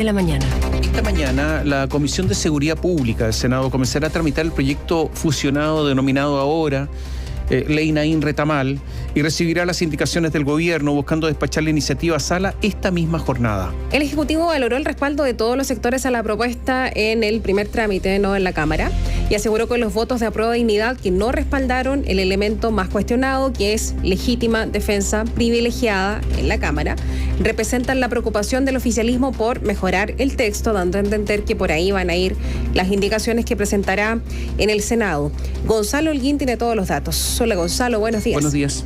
de la mañana. Esta mañana, la Comisión de Seguridad Pública del Senado comenzará a tramitar el proyecto fusionado denominado ahora Ley Naín Retamal y recibirá las indicaciones del gobierno buscando despachar la iniciativa a sala esta misma jornada. El Ejecutivo valoró el respaldo de todos los sectores a la propuesta en el primer trámite, no en la Cámara, y aseguró que los votos de apruebo de dignidad que no respaldaron el elemento más cuestionado, que es legítima defensa privilegiada en la Cámara, representan la preocupación del oficialismo por mejorar el texto, dando a entender que por ahí van a ir las indicaciones que presentará en el Senado. Gonzalo Holguín tiene todos los datos. Hola Gonzalo, buenos días. Buenos días.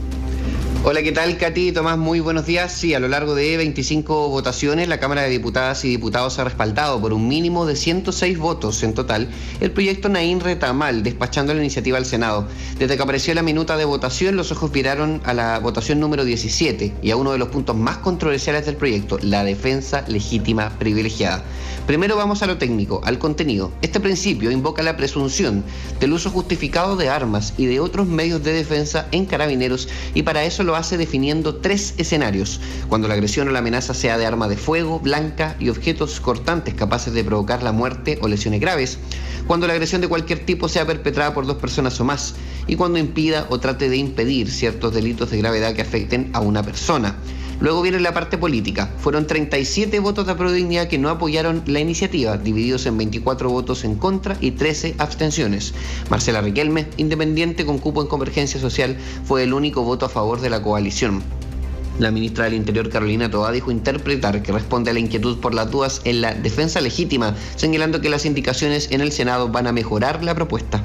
Hola, ¿qué tal, Katy? Tomás, muy buenos días. Sí, a lo largo de 25 votaciones, la Cámara de Diputadas y Diputados ha respaldado por un mínimo de 106 votos en total el proyecto Naín Retamal, despachando la iniciativa al Senado. Desde que apareció la minuta de votación, los ojos viraron a la votación número 17 y a uno de los puntos más controversiales del proyecto, la defensa legítima privilegiada. Primero vamos a lo técnico, al contenido. Este principio invoca la presunción del uso justificado de armas y de otros medios de defensa en carabineros, y para eso lo hace definiendo 3 escenarios: cuando la agresión o la amenaza sea de arma de fuego, blanca y objetos cortantes capaces de provocar la muerte o lesiones graves; cuando la agresión de cualquier tipo sea perpetrada por 2 personas o más; y cuando impida o trate de impedir ciertos delitos de gravedad que afecten a una persona. Luego viene la parte política. Fueron 37 votos de apruebo de dignidad que no apoyaron la iniciativa, divididos en 24 votos en contra y 13 abstenciones. Marcela Riquelme, independiente con cupo en Convergencia Social, fue el único voto a favor de la coalición. La ministra del Interior, Carolina Toá, dijo interpretar que responde a la inquietud por las dudas en la defensa legítima, señalando que las indicaciones en el Senado van a mejorar la propuesta.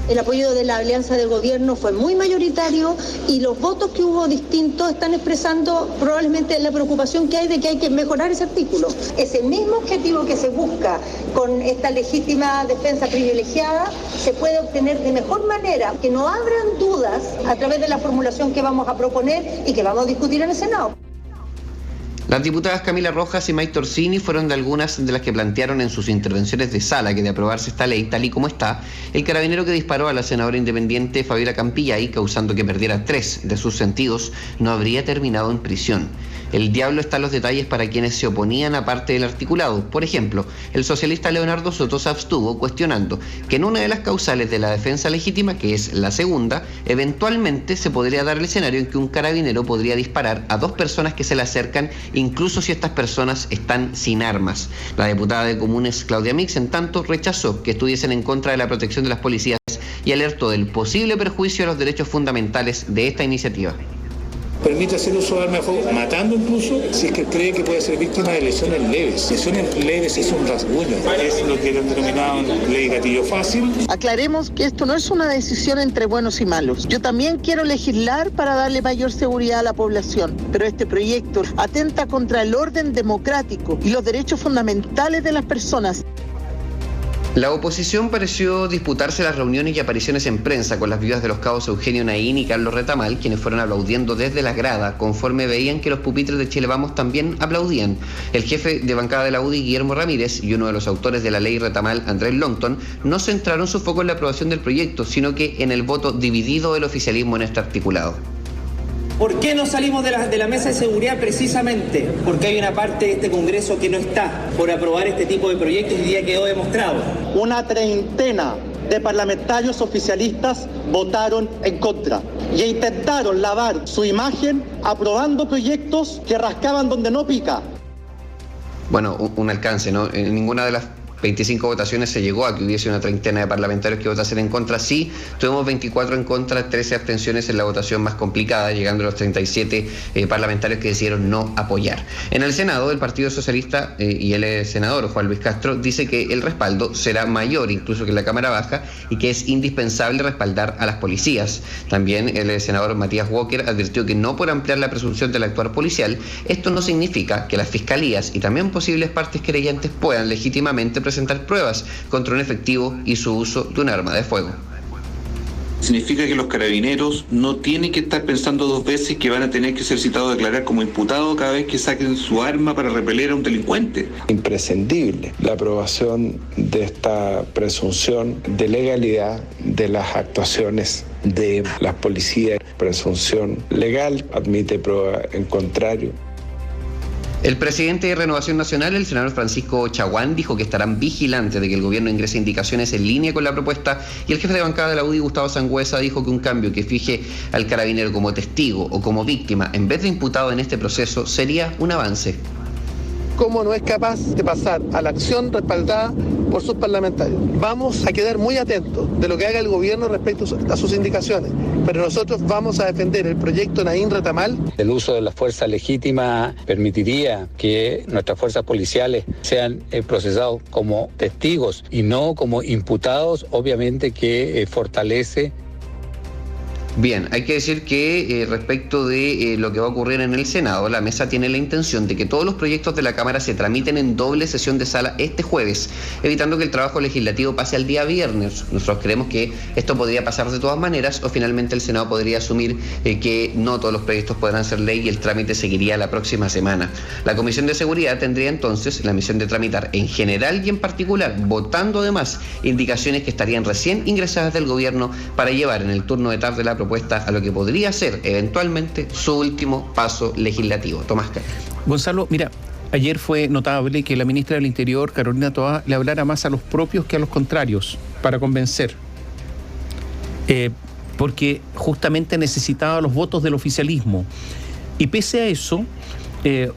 El apoyo de la alianza del gobierno fue muy mayoritario y los votos que hubo distintos están expresando probablemente la preocupación que hay de que hay que mejorar ese artículo. Ese mismo objetivo que se busca con esta legítima defensa privilegiada se puede obtener de mejor manera, que no abran dudas a través de la formulación que vamos a proponer y que vamos a discutir en el Senado. Las diputadas Camila Rojas y Maite Orsini fueron de algunas de las que plantearon en sus intervenciones de sala que, de aprobarse esta ley tal y como está, el carabinero que disparó a la senadora independiente Fabiola Campillay, causando que perdiera 3 de sus sentidos, no habría terminado en prisión. El diablo está en los detalles para quienes se oponían a parte del articulado. Por ejemplo, el socialista Leonardo Soto se abstuvo cuestionando que en una de las causales de la defensa legítima, que es la segunda, eventualmente se podría dar el escenario en que un carabinero podría disparar a 2 personas que se le acercan, incluso si estas personas están sin armas. La diputada de Comunes, Claudia Mix, en tanto, rechazó que estuviesen en contra de la protección de las policías y alertó del posible perjuicio a los derechos fundamentales de esta iniciativa. Permite hacer uso de armas de fuego, matando incluso, si es que cree que puede ser víctima de lesiones leves. Lesiones leves es un rasguño, es lo que han denominado ley gatillo fácil. Aclaremos que esto no es una decisión entre buenos y malos. Yo también quiero legislar para darle mayor seguridad a la población, pero este proyecto atenta contra el orden democrático y los derechos fundamentales de las personas. La oposición pareció disputarse las reuniones y apariciones en prensa con las viudas de los cabos Eugenio Naín y Carlos Retamal, quienes fueron aplaudiendo desde las gradas conforme veían que los pupitres de Chile Vamos también aplaudían. El jefe de bancada de la UDI, Guillermo Ramírez, y uno de los autores de la ley Retamal, Andrés Longton, no centraron su foco en la aprobación del proyecto, sino que en el voto dividido del oficialismo en este articulado. ¿Por qué no salimos de la mesa de seguridad? Precisamente porque hay una parte de este Congreso que no está por aprobar este tipo de proyectos y ya quedó demostrado. Una treintena de parlamentarios oficialistas votaron en contra y intentaron lavar su imagen aprobando proyectos que rascaban donde no pica. Bueno, un alcance, ¿no? En ninguna de las 25 votaciones se llegó a que hubiese una treintena de parlamentarios que votasen en contra. Sí, tuvimos 24 en contra, 13 abstenciones en la votación más complicada, llegando a los 37 parlamentarios que decidieron no apoyar. En el Senado, el Partido Socialista y el senador Juan Luis Castro dice que el respaldo será mayor incluso que en la Cámara Baja y que es indispensable respaldar a las policías. También el senador Matías Walker advirtió que no por ampliar la presunción del actuar policial, esto no significa que las fiscalías y también posibles partes querellantes puedan legítimamente presentar pruebas contra un efectivo y su uso de un arma de fuego. Significa que los carabineros no tienen que estar pensando 2 veces que van a tener que ser citados a declarar como imputados cada vez que saquen su arma para repeler a un delincuente. Imprescindible la aprobación de esta presunción de legalidad de las actuaciones de las policías. Presunción legal, admite prueba en contrario. El presidente de Renovación Nacional, el senador Francisco Chaguán, dijo que estarán vigilantes de que el gobierno ingrese indicaciones en línea con la propuesta, y el jefe de bancada de la UDI, Gustavo Sangüesa, dijo que un cambio que fije al carabinero como testigo o como víctima en vez de imputado en este proceso sería un avance. ¿Cómo no es capaz de pasar a la acción respaldada por sus parlamentarios? Vamos a quedar muy atentos de lo que haga el gobierno respecto a sus indicaciones, pero nosotros vamos a defender el proyecto Naín Retamal. El uso de la fuerza legítima permitiría que nuestras fuerzas policiales sean procesados como testigos y no como imputados, obviamente que fortalece. Bien, hay que decir que respecto de lo que va a ocurrir en el Senado, la mesa tiene la intención de que todos los proyectos de la Cámara se tramiten en doble sesión de sala este jueves, evitando que el trabajo legislativo pase al día viernes. Nosotros creemos que esto podría pasar de todas maneras, o finalmente el Senado podría asumir que no todos los proyectos podrán ser ley y el trámite seguiría la próxima semana. La Comisión de Seguridad tendría entonces la misión de tramitar en general y en particular, votando además indicaciones que estarían recién ingresadas del gobierno para llevar en el turno de tarde la propuesta a lo que podría ser eventualmente su último paso legislativo. Tomás Cari. Gonzalo, mira, ayer fue notable que la ministra del Interior, Carolina Toá, le hablara más a los propios que a los contrarios para convencer. Porque justamente necesitaba los votos del oficialismo. Y pese a eso,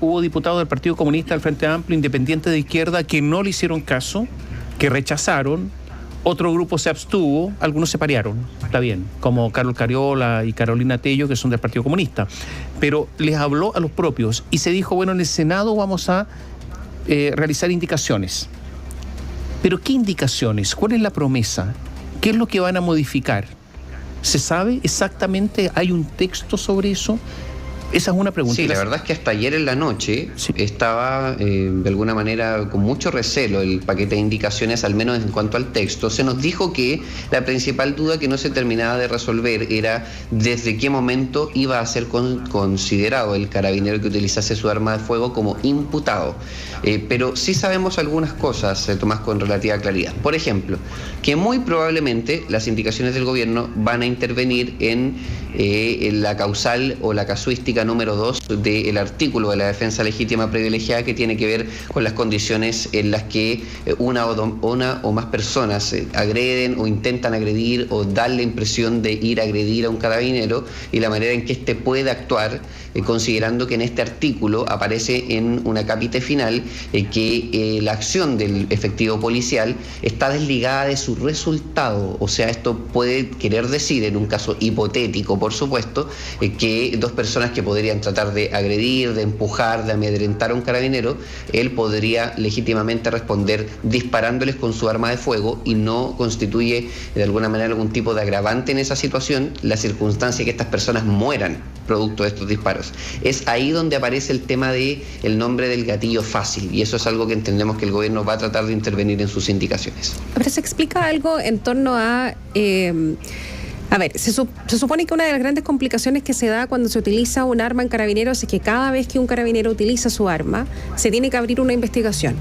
hubo diputados del Partido Comunista, del Frente Amplio, Independiente de Izquierda, que no le hicieron caso, que rechazaron. Otro grupo se abstuvo, algunos se parearon, está bien, como Carlos Cariola y Carolina Tello, que son del Partido Comunista. Pero les habló a los propios y se dijo, bueno, en el Senado vamos a realizar indicaciones. ¿Pero qué indicaciones? ¿Cuál es la promesa? ¿Qué es lo que van a modificar? ¿Se sabe exactamente? ¿Hay un texto sobre eso? Esa es una pregunta. Sí, la verdad es que hasta ayer en la noche estaba de alguna manera con mucho recelo el paquete de indicaciones, al menos en cuanto al texto. Se nos dijo que la principal duda que no se terminaba de resolver era desde qué momento iba a ser considerado el carabinero que utilizase su arma de fuego como imputado. Pero sí sabemos algunas cosas, Tomás, con relativa claridad. Por ejemplo, que muy probablemente las indicaciones del gobierno van a intervenir en la causal o la casuística número 2 del artículo de la defensa legítima privilegiada, que tiene que ver con las condiciones en las que una o más personas agreden o intentan agredir o dan la impresión de ir a agredir a un carabinero, y la manera en que éste puede actuar, considerando que en este artículo aparece en una capite final que la acción del efectivo policial está desligada de su resultado. O sea, esto puede querer decir, en un caso hipotético, por supuesto, que dos personas que podrían tratar de agredir, de empujar, de amedrentar a un carabinero, él podría legítimamente responder disparándoles con su arma de fuego, y no constituye de alguna manera algún tipo de agravante en esa situación la circunstancia que estas personas mueran producto de estos disparos. Es ahí donde aparece el tema de el nombre del gatillo fácil, y eso es algo que entendemos que el gobierno va a tratar de intervenir en sus indicaciones. Pero se explica algo en torno a... A ver, se supone que una de las grandes complicaciones que se da cuando se utiliza un arma en carabineros es que cada vez que un carabinero utiliza su arma, se tiene que abrir una investigación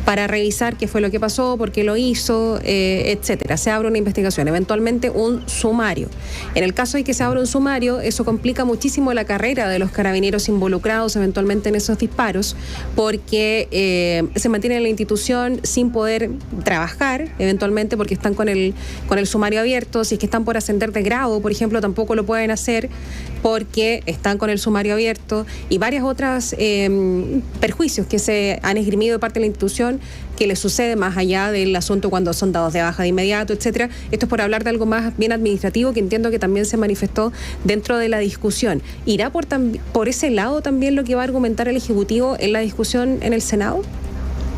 para revisar qué fue lo que pasó, por qué lo hizo, etcétera. Se abre una investigación, eventualmente un sumario. En el caso de que se abra un sumario, eso complica muchísimo la carrera de los carabineros involucrados eventualmente en esos disparos, porque se mantiene en la institución sin poder trabajar, eventualmente porque están con el sumario abierto. Si es que están por ascender de grado, por ejemplo, tampoco lo pueden hacer porque están con el sumario abierto, y varias otras perjuicios que se han esgrimido de parte de la institución que les sucede más allá del asunto cuando son dados de baja de inmediato, etcétera. Esto es por hablar de algo más bien administrativo, que entiendo que también se manifestó dentro de la discusión. ¿Irá por ese lado también lo que va a argumentar el Ejecutivo en la discusión en el Senado?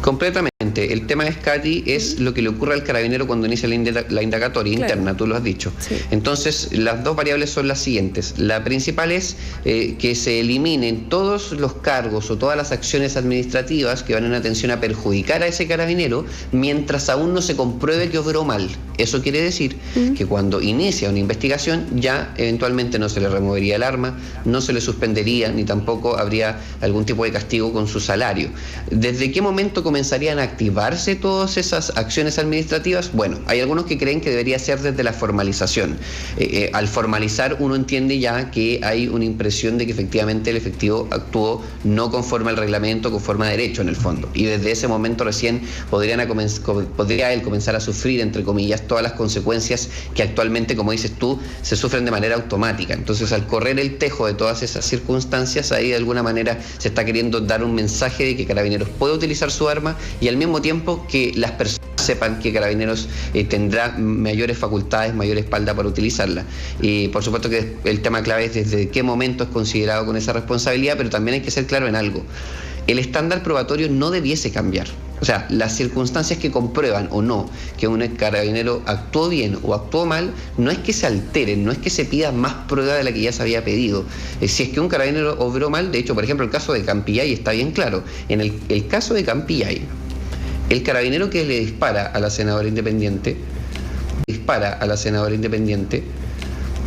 Completamente. El tema de Katy es lo que le ocurre al carabinero cuando inicia la indagatoria interna, tú lo has dicho. Sí. Entonces, las dos variables son las siguientes. La principal es que se eliminen todos los cargos o todas las acciones administrativas que van en atención a perjudicar a ese carabinero mientras aún no se compruebe que obró mal. Eso quiere decir que cuando inicia una investigación ya eventualmente no se le removería el arma, no se le suspendería, ni tampoco habría algún tipo de castigo con su salario. ¿Desde qué momento comenzarían a activarse todas esas acciones administrativas? Bueno, hay algunos que creen que debería ser desde la formalización. Al formalizar uno entiende ya que hay una impresión de que efectivamente el efectivo actuó no conforme al reglamento, conforme a derecho en el fondo. Y desde ese momento recién podría él comenzar a sufrir, entre comillas, todas las consecuencias que actualmente, como dices tú, se sufren de manera automática. Entonces, al correr el tejo de todas esas circunstancias, ahí de alguna manera se está queriendo dar un mensaje de que Carabineros puede utilizar su arma y al mismo tiempo que las personas sepan que Carabineros tendrá mayores facultades, mayor espalda para utilizarla. Y por supuesto que el tema clave es desde qué momento es considerado con esa responsabilidad, pero también hay que ser claro en algo. El estándar probatorio no debiese cambiar. O sea, las circunstancias que comprueban o no que un carabinero actuó bien o actuó mal, no es que se alteren, no es que se pida más prueba de la que ya se había pedido. Si es que un carabinero obró mal, de hecho, por ejemplo, el caso de Campillay está bien claro. En el caso de Campillay, el carabinero que le dispara a la senadora independiente,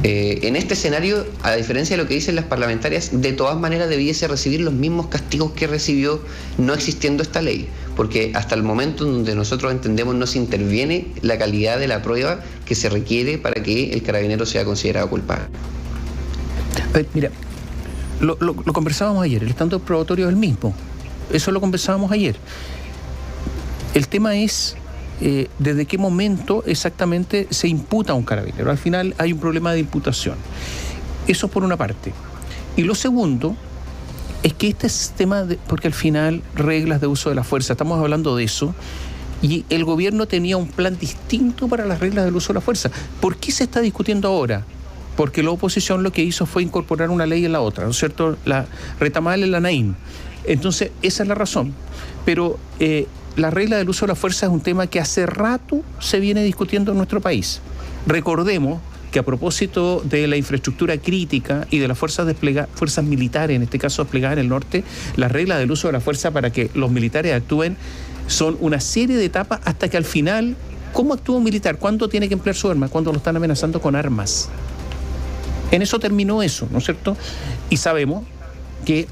en este escenario, a diferencia de lo que dicen las parlamentarias, de todas maneras debiese recibir los mismos castigos que recibió no existiendo esta ley, porque hasta el momento en donde nosotros entendemos no se interviene la calidad de la prueba que se requiere para que el carabinero sea considerado culpable. Mira, lo conversábamos ayer, el estándar probatorio es el mismo, eso lo conversábamos ayer. El tema es desde qué momento exactamente se imputa a un carabinero. Al final hay un problema de imputación. Eso por una parte. Y lo segundo es que este sistema, porque al final reglas de uso de la fuerza, estamos hablando de eso, y el gobierno tenía un plan distinto para las reglas del uso de la fuerza. ¿Por qué se está discutiendo ahora? Porque la oposición lo que hizo fue incorporar una ley en la otra, ¿no es cierto? La Retamal en la NAIN. Entonces, esa es la razón. Pero la regla del uso de la fuerza es un tema que hace rato se viene discutiendo en nuestro país. Recordemos que a propósito de la infraestructura crítica y de las fuerzas militares, en este caso desplegadas en el norte, las reglas del uso de la fuerza para que los militares actúen son una serie de etapas hasta que al final, ¿cómo actúa un militar? ¿Cuándo tiene que emplear su arma? ¿Cuándo lo están amenazando con armas? En eso terminó eso, ¿no es cierto? Y sabemos que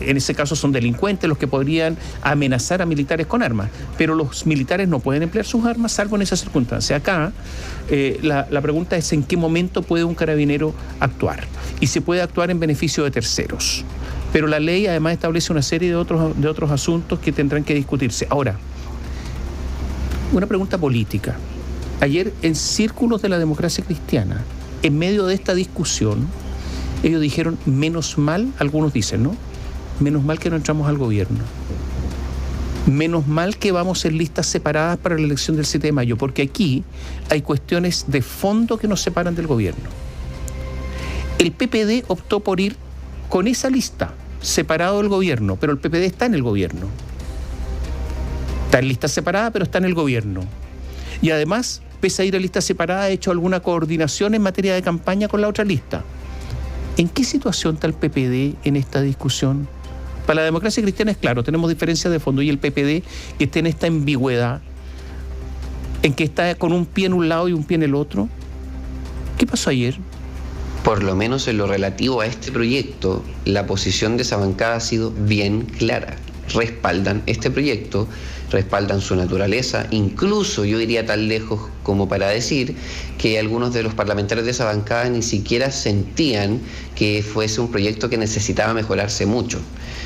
en ese caso son delincuentes los que podrían amenazar a militares con armas, pero los militares no pueden emplear sus armas salvo en esas circunstancias. Acá la pregunta es en qué momento puede un carabinero actuar, y se puede actuar en beneficio de terceros. Pero la ley además establece una serie de otros asuntos que tendrán que discutirse. Ahora, una pregunta política. Ayer en círculos de la democracia cristiana, en medio de esta discusión, ellos dijeron, menos mal, algunos dicen, ¿no? Menos mal que no entramos al gobierno. Menos mal que vamos en listas separadas para la elección del 7 de mayo, porque aquí hay cuestiones de fondo que nos separan del gobierno. El PPD optó por ir con esa lista, separado del gobierno, pero el PPD está en el gobierno. Está en lista separada, pero está en el gobierno. Y además, pese a ir a lista separada, ha hecho alguna coordinación en materia de campaña con la otra lista. ¿En qué situación está el PPD en esta discusión? Para la democracia cristiana es claro, tenemos diferencias de fondo, y el PPD que está en esta ambigüedad, en que está con un pie en un lado y un pie en el otro. ¿Qué pasó ayer? Por lo menos en lo relativo a este proyecto, la posición de esa bancada ha sido bien clara. Respaldan este proyecto, respaldan su naturaleza, incluso yo iría tan lejos como para decir que algunos de los parlamentarios de esa bancada ni siquiera sentían que fuese un proyecto que necesitaba mejorarse mucho.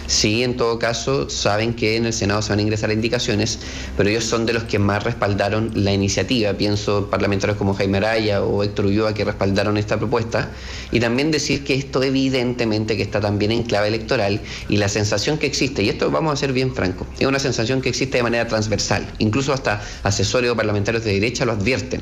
Sí, en todo caso, saben que en el Senado se van a ingresar indicaciones, pero ellos son de los que más respaldaron la iniciativa. Pienso en parlamentarios como Jaime Araya o Héctor Ulloa, que respaldaron esta propuesta. Y también decir que esto evidentemente que está también en clave electoral, y la sensación que existe, y esto vamos a ser bien francos, es una sensación que existe de manera transversal, incluso hasta asesores o parlamentarios de derecha lo advierten.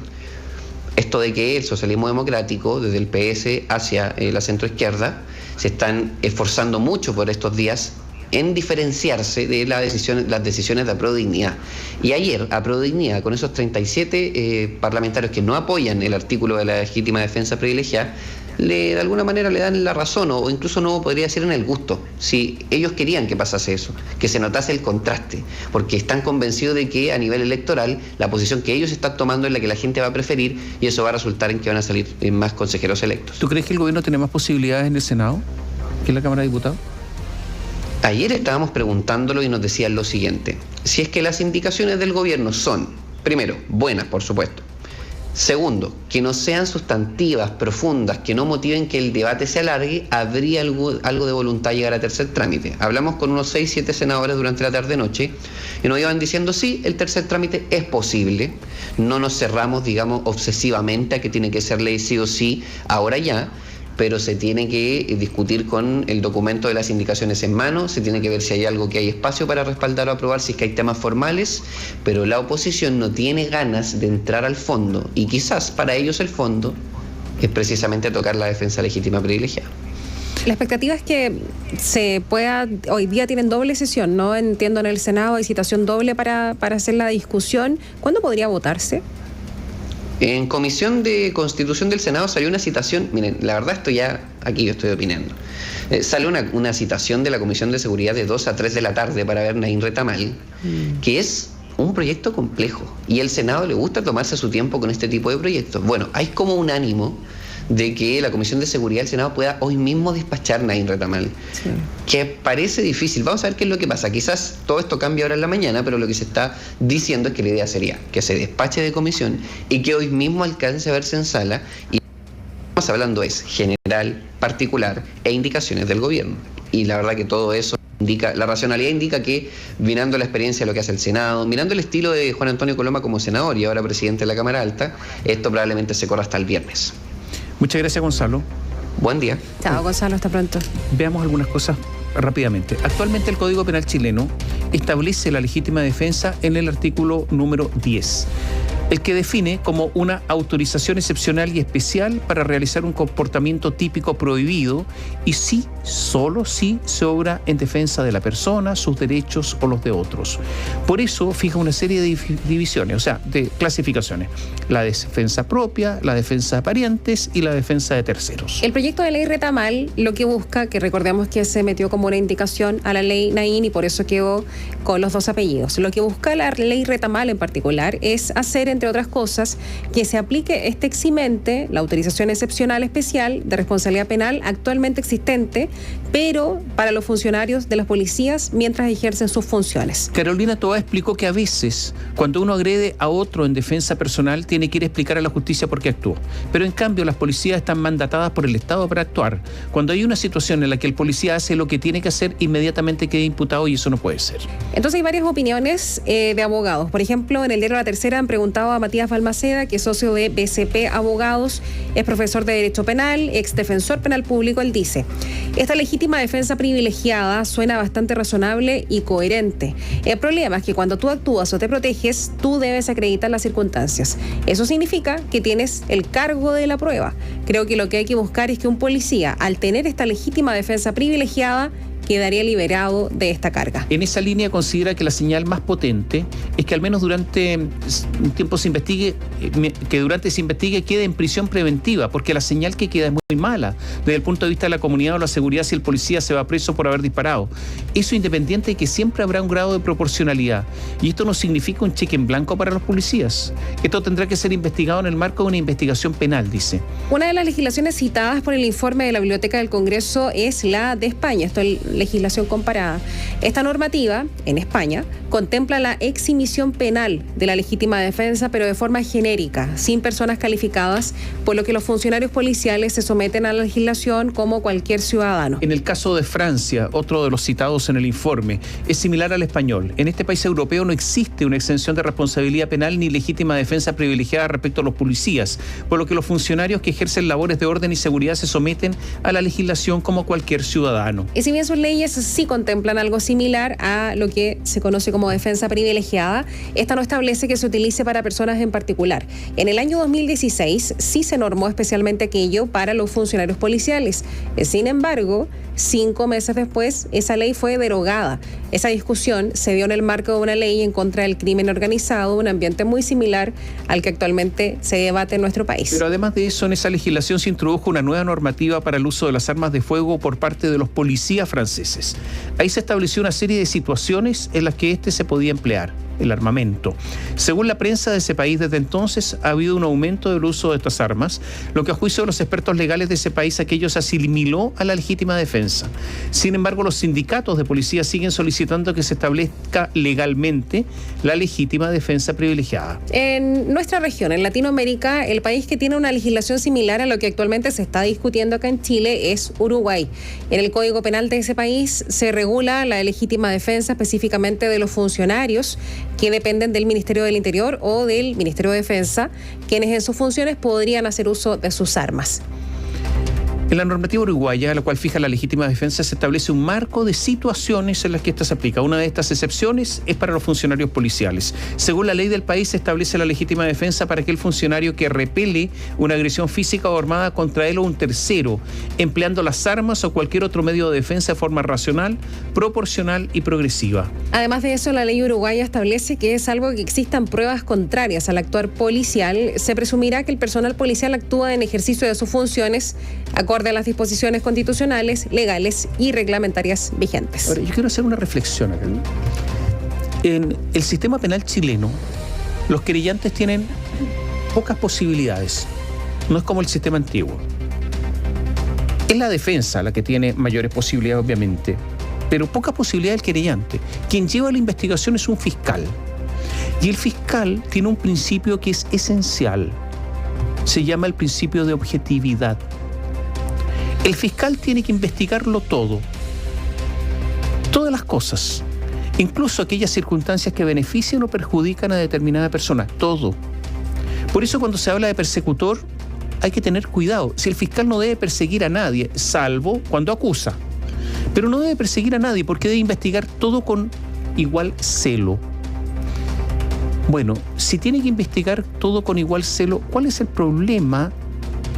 Esto de que el socialismo democrático, desde el PS hacia la centroizquierda, se están esforzando mucho por estos días en diferenciarse de las decisiones de Aprodignidad. Y ayer, Aprodignidad, con esos 37 parlamentarios que no apoyan el artículo de la legítima defensa privilegiada, de alguna manera le dan la razón, o incluso no podría decir en el gusto, si ellos querían que pasase eso, que se notase el contraste, porque están convencidos de que a nivel electoral la posición que ellos están tomando es la que la gente va a preferir, y eso va a resultar en que van a salir más consejeros electos. ¿Tú crees que el gobierno tiene más posibilidades en el Senado que en la Cámara de Diputados? Ayer estábamos preguntándolo y nos decían lo siguiente: si es que las indicaciones del gobierno son, primero, buenas, por supuesto. Segundo, que no sean sustantivas, profundas, que no motiven que el debate se alargue, habría algo de voluntad de llegar a tercer trámite. Hablamos con unos 6-7 senadores durante la tarde-noche y nos iban diciendo, sí, el tercer trámite es posible. No nos cerramos, digamos, obsesivamente a que tiene que ser ley sí o sí, ahora ya, pero se tiene que discutir con el documento de las indicaciones en mano, se tiene que ver si hay algo que hay espacio para respaldar o aprobar, si es que hay temas formales, pero la oposición no tiene ganas de entrar al fondo, y quizás para ellos el fondo es precisamente tocar la defensa legítima privilegiada. La expectativa es que se pueda, hoy día tienen doble sesión, ¿no? Entiendo en el Senado hay citación doble para hacer la discusión. ¿Cuándo podría votarse? En Comisión de Constitución del Senado salió una citación, miren, la verdad esto ya, aquí yo estoy opinando, sale una citación de la Comisión de Seguridad de 2 a 3 de la tarde para ver Naín Retamal, que es un proyecto complejo, y el Senado le gusta tomarse su tiempo con este tipo de proyectos. Bueno, hay como un ánimo de que la Comisión de Seguridad del Senado pueda hoy mismo despachar Naín Retamal, sí, que parece difícil. Vamos a ver qué es lo que pasa. Quizás todo esto cambie ahora en la mañana, pero lo que se está diciendo es que la idea sería que se despache de comisión y que hoy mismo alcance a verse en sala. Y lo que estamos hablando es general, particular e indicaciones del gobierno. Y la verdad que todo eso indica, la racionalidad indica que, mirando la experiencia de lo que hace el Senado, mirando el estilo de Juan Antonio Coloma como senador y ahora presidente de la Cámara Alta, esto probablemente se corra hasta el viernes. Muchas gracias, Gonzalo. Buen día. Chao, Gonzalo, hasta pronto. Veamos algunas cosas rápidamente. Actualmente el Código Penal chileno establece la legítima defensa en el artículo número 10, el que define como una autorización excepcional y especial para realizar un comportamiento típico prohibido y sí, solo si se obra en defensa de la persona, sus derechos o los de otros. Por eso fija una serie de divisiones, o sea, de clasificaciones: la defensa propia, la defensa de parientes y la defensa de terceros. El proyecto de ley Retamal lo que busca, que recordemos que se metió como una indicación a la ley Naín y por eso quedó con los dos apellidos. Lo que busca la ley Retamal en particular es hacer, entre otras cosas, que se aplique este eximente, la autorización excepcional especial de responsabilidad penal actualmente existente, pero para los funcionarios de las policías mientras ejercen sus funciones. Carolina Toá explicó que a veces, cuando uno agrede a otro en defensa personal, tiene que ir a explicar a la justicia por qué actuó. Pero en cambio, las policías están mandatadas por el Estado para actuar. Cuando hay una situación en la que el policía hace lo que tiene que hacer, inmediatamente queda imputado y eso no puede ser. Entonces hay varias opiniones de abogados. Por ejemplo, en el diario La Tercera han preguntado a Matías Balmaceda, que es socio de BCP Abogados, es profesor de Derecho Penal, ex defensor penal público. Él dice: esta legítima defensa privilegiada suena bastante razonable y coherente. El problema es que cuando tú actúas o te proteges, tú debes acreditar las circunstancias. Eso significa que tienes el cargo de la prueba. Creo que lo que hay que buscar es que un policía, al tener esta legítima defensa privilegiada, quedaría liberado de esta carga. En esa línea considera que la señal más potente es que al menos durante un tiempo se investigue, quede en prisión preventiva, porque la señal que queda es muy mala desde el punto de vista de la comunidad o la seguridad si el policía se va preso por haber disparado. Eso independiente de que siempre habrá un grado de proporcionalidad. Y esto no significa un cheque en blanco para los policías. Esto tendrá que ser investigado en el marco de una investigación penal, dice. Una de las legislaciones citadas por el informe de la Biblioteca del Congreso es la de España. Esto es legislación comparada. Esta normativa, en España, contempla la exhibición penal de la legítima defensa, pero de forma genérica, sin personas calificadas, por lo que los funcionarios policiales se someten a la legislación como cualquier ciudadano. En el caso de Francia, otro de los citados en el informe, es similar al español. En este país europeo no existe una exención de responsabilidad penal ni legítima defensa privilegiada respecto a los policías, por lo que los funcionarios que ejercen labores de orden y seguridad se someten a la legislación como cualquier ciudadano. Y si bien sus leyes sí contemplan algo similar a lo que se conoce como defensa privilegiada, esta no establece que se utilice para personas en particular. En el año 2016 sí se normó especialmente aquello para los funcionarios policiales. Sin embargo, 5 meses después, esa ley fue derogada. Esa discusión se dio en el marco de una ley en contra del crimen organizado, un ambiente muy similar al que actualmente se debate en nuestro país. Pero además de eso, en esa legislación se introdujo una nueva normativa para el uso de las armas de fuego por parte de los policías franceses. Ahí se estableció una serie de situaciones en las que se podía emplear. el armamento. Según la prensa de ese país, desde entonces ha habido un aumento del uso de estas armas, lo que a juicio de los expertos legales de ese país aquellos asimiló a la legítima defensa. Sin embargo, los sindicatos de policía siguen solicitando que se establezca legalmente la legítima defensa privilegiada. En nuestra región, en Latinoamérica, el país que tiene una legislación similar a lo que actualmente se está discutiendo acá en Chile es Uruguay. En el Código Penal de ese país se regula la legítima defensa específicamente de los funcionarios que dependen del Ministerio del Interior o del Ministerio de Defensa, quienes en sus funciones podrían hacer uso de sus armas. En la normativa uruguaya, la cual fija la legítima defensa, se establece un marco de situaciones en las que ésta se aplica. Una de estas excepciones es para los funcionarios policiales. Según la ley del país, se establece la legítima defensa para aquel funcionario que repele una agresión física o armada contra él o un tercero, empleando las armas o cualquier otro medio de defensa de forma racional, proporcional y progresiva. Además de eso, la ley uruguaya establece que, salvo que existan pruebas contrarias al actuar policial, se presumirá que el personal policial actúa en ejercicio de sus funciones acorde a las disposiciones constitucionales, legales y reglamentarias vigentes. Ahora, yo quiero hacer una reflexión acá. En el sistema penal chileno, los querellantes tienen pocas posibilidades. No es como el sistema antiguo. Es la defensa la que tiene mayores posibilidades, obviamente, pero poca posibilidad el querellante. Quien lleva la investigación es un fiscal. Y el fiscal tiene un principio que es esencial. Se llama el principio de objetividad. El fiscal tiene que investigarlo todo, todas las cosas, incluso aquellas circunstancias que benefician o perjudican a determinada persona, todo. Por eso cuando se habla de persecutor hay que tener cuidado. Si el fiscal no debe perseguir a nadie, salvo cuando acusa, pero no debe perseguir a nadie porque debe investigar todo con igual celo. Bueno, si tiene que investigar todo con igual celo, ¿cuál es el problema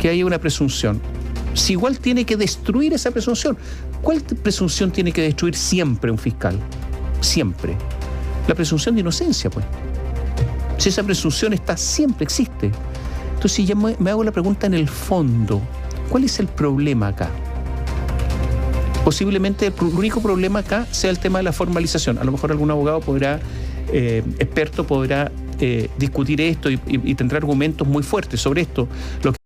que haya una presunción? Si igual tiene que destruir esa presunción. ¿Cuál presunción tiene que destruir siempre un fiscal? Siempre. La presunción de inocencia, pues. Si esa presunción está, siempre existe. Entonces ya me hago la pregunta en el fondo. ¿Cuál es el problema acá? Posiblemente el único problema acá sea el tema de la formalización. A lo mejor algún abogado experto podrá discutir esto y tendrá argumentos muy fuertes sobre esto.